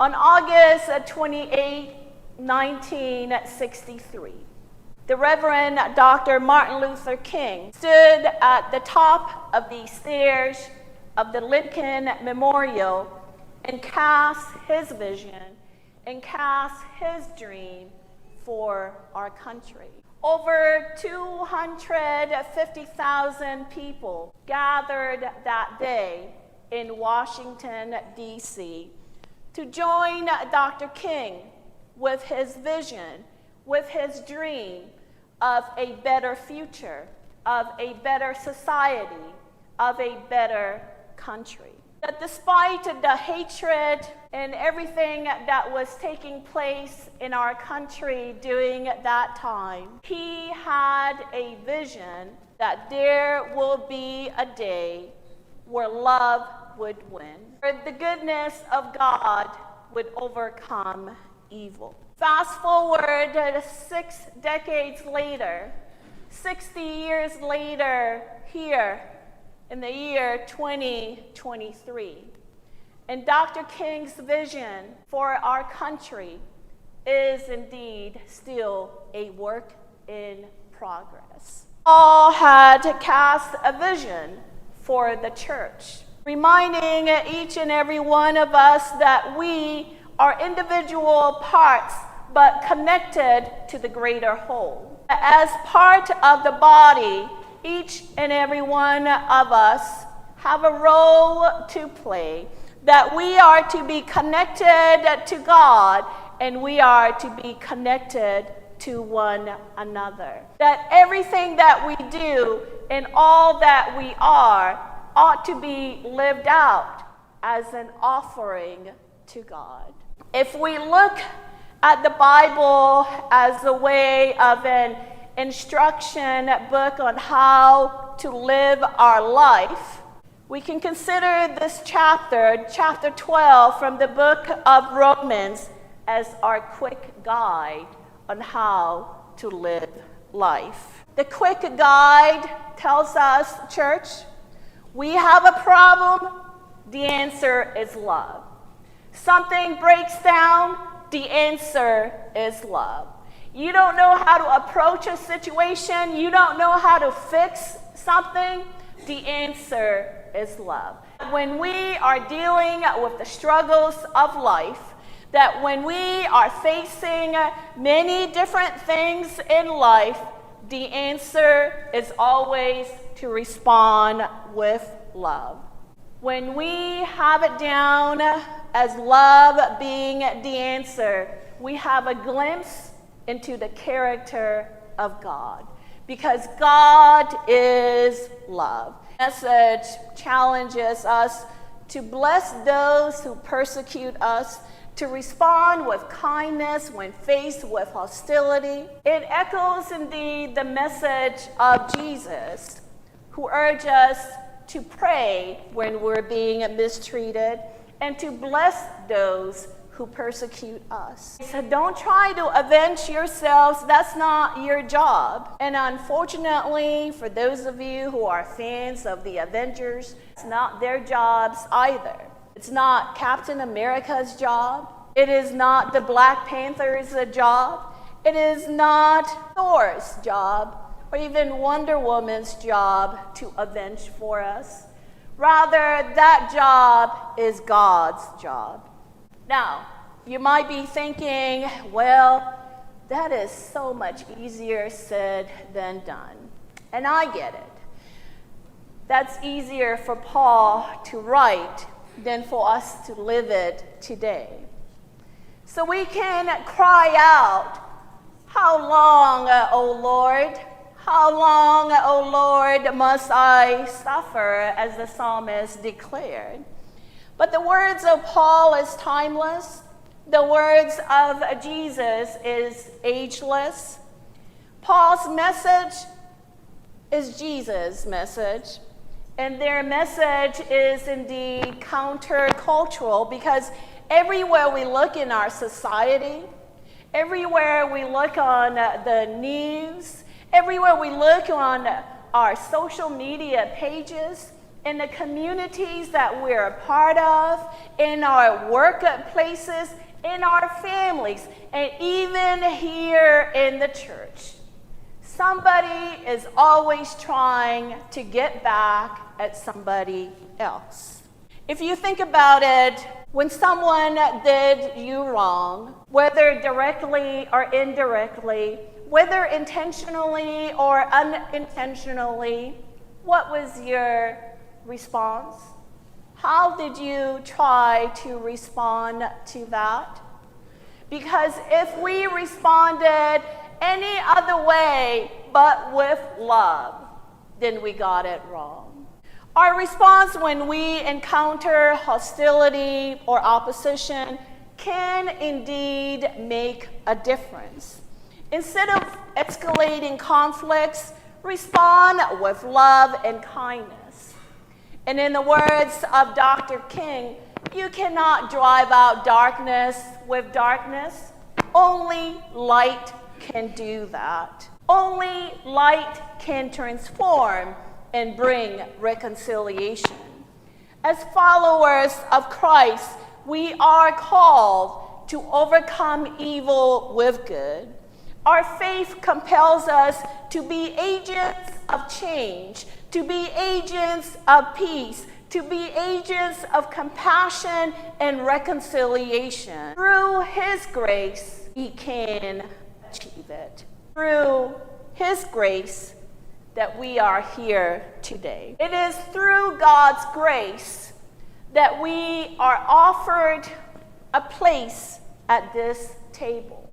On August 28, 1963, the Reverend Dr. Martin Luther King stood at the top of the stairs of the Lincoln Memorial and cast his vision and cast his dream for our country. Over 250,000 people gathered that day in Washington, D.C. to join Dr. King with his vision, with his dream of a better future, of a better society, of a better country. That despite the hatred and everything that was taking place in our country during that time, he had a vision that there will be a day where love would win, where the goodness of God would overcome evil. Fast forward 6 decades later, 60 years later, here in the year 2023. And Dr. King's vision for our country is indeed still a work in progress. Paul had cast a vision for the church, reminding each and every one of us that we are individual parts, but connected to the greater whole. As part of the body, each and every one of us have a role to play, that we are to be connected to God and we are to be connected to one another. That everything that we do and all that we are ought to be lived out as an offering to God. If we look at the Bible as a way of an instruction book on how to live our life, we can consider this chapter 12 from the book of Romans, as our quick guide on how to live life. The quick guide tells us, church, we have a problem, the answer is love. Something breaks down, the answer is love. You don't know how to approach a situation, you don't know how to fix something, the answer is love. When we are dealing with the struggles of life, that when we are facing many different things in life, the answer is always to respond with love. When we have it down as love being the answer, we have a glimpse into the character of God, because God is love. This message challenges us to bless those who persecute us, to respond with kindness when faced with hostility. It echoes indeed the message of Jesus, who urged us to pray when we're being mistreated and to bless those who persecute us. So don't try to avenge yourselves. That's not your job. And unfortunately, for those of you who are fans of the Avengers, it's not their jobs either. It's not Captain America's job. It is not the Black Panther's job. It is not Thor's job or even Wonder Woman's job to avenge for us. Rather, that job is God's job. Now, you might be thinking, well, that is so much easier said than done. And I get it. That's easier for Paul to write than for us to live it today. So we can cry out, how long, O Lord? How long, O Lord, must I suffer, as the psalmist declared? But the words of Paul is timeless. The words of Jesus is ageless. Paul's message is Jesus' message. And their message is indeed countercultural, because everywhere we look in our society, everywhere we look on the news, everywhere we look on our social media pages, in the communities that we're a part of, in our workplaces, in our families, and even here in the church. Somebody is always trying to get back at somebody else. If you think about it, when someone did you wrong, whether directly or indirectly, whether intentionally or unintentionally, what was your response? How did you try to respond to that? Because if we responded any other way but with love, then we got it wrong. Our response when we encounter hostility or opposition can indeed make a difference. Instead of escalating conflicts, respond with love and kindness. And in the words of Dr. King, you cannot drive out darkness with darkness. Only light can do that. Only light can transform and bring reconciliation. As followers of Christ, we are called to overcome evil with good. Our faith compels us to be agents of change, to be agents of peace, to be agents of compassion and reconciliation. Through His grace, we can achieve it. Through His grace, that we are here today. It is through God's grace that we are offered a place at this table.